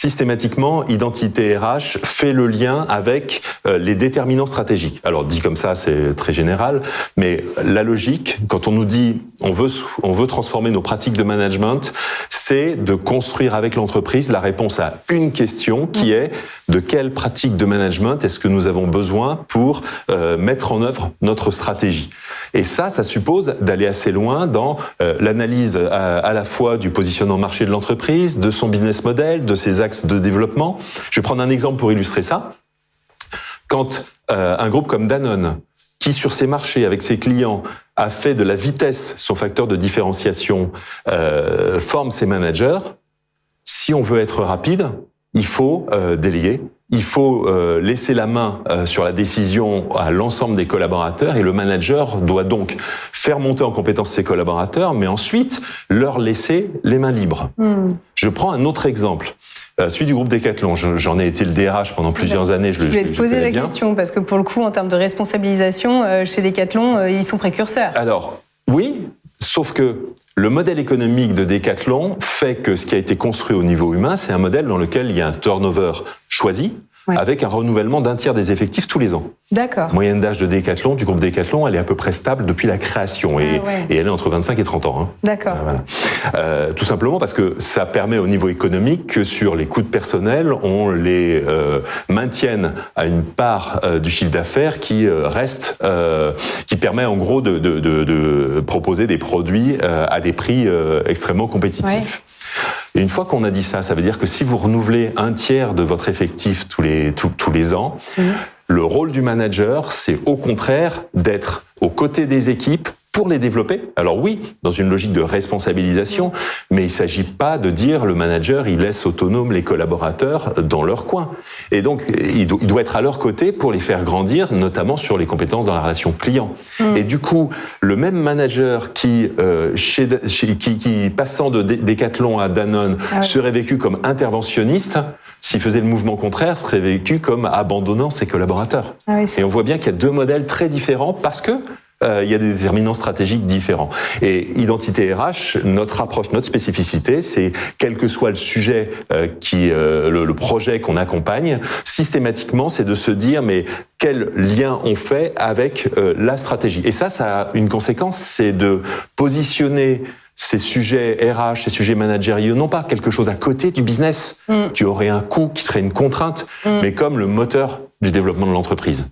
systématiquement, identité RH fait le lien avec les déterminants stratégiques. Alors dit comme ça, c'est très général, mais la logique, quand on nous dit on veut transformer nos pratiques de management, c'est de construire avec l'entreprise la réponse à une question qui est de quelle pratique de management est-ce que nous avons besoin pour mettre en œuvre notre stratégie. Et ça suppose d'aller assez loin dans l'analyse à la fois du positionnement marché de l'entreprise, de son business model, de ses axes de développement. Je vais prendre un exemple pour illustrer ça. Quand un groupe comme Danone, qui sur ses marchés, avec ses clients, a fait de la vitesse son facteur de différenciation, forme ses managers, si on veut être rapide, il faut déléguer. Il faut laisser la main sur la décision à l'ensemble des collaborateurs et le manager doit donc faire monter en compétence ses collaborateurs, mais ensuite leur laisser les mains libres. Je prends un autre exemple. Celui du groupe Decathlon, j'en ai été le DRH pendant plusieurs années. Je vais te poser la question, parce que pour le coup, en termes de responsabilisation, chez Decathlon, ils sont précurseurs. Alors, oui, sauf que le modèle économique de Decathlon fait que ce qui a été construit au niveau humain, c'est un modèle dans lequel il y a un turnover choisi, avec un renouvellement d'un tiers des effectifs tous les ans. D'accord. Moyenne d'âge de Decathlon, du groupe Decathlon, elle est à peu près stable depuis la création et elle est entre 25 et 30 ans. D'accord. Voilà. Tout simplement parce que ça permet au niveau économique que sur les coûts de personnel, on les maintienne à une part du chiffre d'affaires qui reste, qui permet en gros de proposer des produits à des prix extrêmement compétitifs. Et une fois qu'on a dit ça, ça veut dire que si vous renouvelez un tiers de votre effectif tous les ans, le rôle du manager, c'est au contraire d'être aux côtés des équipes pour les développer. Alors oui, dans une logique de responsabilisation, mais il ne s'agit pas de dire le manager, il laisse autonomes les collaborateurs dans leur coin. Et donc, il doit être à leur côté pour les faire grandir, notamment sur les compétences dans la relation client. Et du coup, le même manager qui passant de Decathlon à Danone, serait vécu comme interventionniste, s'il faisait le mouvement contraire, serait vécu comme abandonnant ses collaborateurs. Et on voit bien qu'il y a deux modèles très différents parce que il y a des déterminants stratégiques différents. Et identité RH, notre approche, notre spécificité, c'est quel que soit le sujet le projet qu'on accompagne, systématiquement, c'est de se dire mais quel lien on fait avec la stratégie. Et ça a une conséquence, c'est de positionner ces sujets RH, ces sujets managériaux, non pas quelque chose à côté du business qui aurait un coût, qui serait une contrainte, mais comme le moteur du développement de l'entreprise.